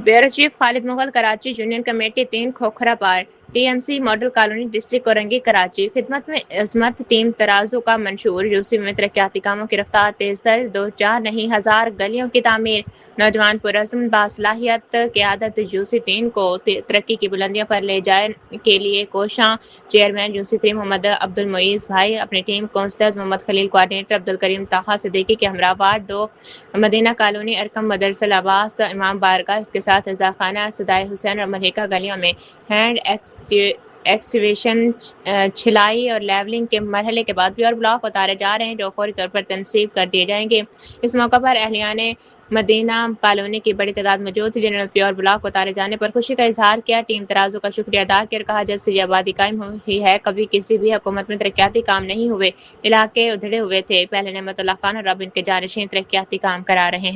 Bureau chief Khalid Mughal, Karachi. Union committee 3 Khokhrapar, TMC model colony, district Orangi, Karachi. खिदमत में इस्मत team तराजू का मंशूर, यूसी में तरक्याती कामों की रफ्तार तेज तर, 2-4 नहीं 1000 गलियों की तामीर, नौजवान पुरज़्म बासलाहियत क़यादत यूसी 3 को तरक्की की बुलंदियों पर ले जाने के लिए कोशां। चेयरमैन यूसी 3 मोहम्मद अब्दुल मुईज़ भाई, अपनी team councillor Mohammad Khalil, coordinator Abdul Karim Taha Siddiqui के हमरा, वार्ड 2 मदीना कॉलोनी, अरकम मदरसा अब्बास इमाम बारगाह, इसके साथ रज़ाखाना, सदाए हुसैन और मलिका गलियों में हैंड एक्सवेशन, छिलाई और लेवलिंग के मरहले के बाद प्योर ब्लॉक उतारे जा रहे हैं, जो फौरी तौर पर तनसीब कर दिए जाएंगे। इस मौके पर अहलियाने मदीना कॉलोनी की बड़ी तादाद मौजूद थी, जिन्होंने प्योर ब्लॉक उतारे जाने पर खुशी का इजहार किया। टीम तराजू का शुक्रिया अदा किया और कहा, जब से ये आबादी कायम हुई है कभी किसी भी हुकूमत में तरक्याती काम नहीं हुए, इलाके उधड़े हुए थे। पहले नेमतुल्लाह खान और अब इनके जानशीन तरक्याती काम करा रहे हैं।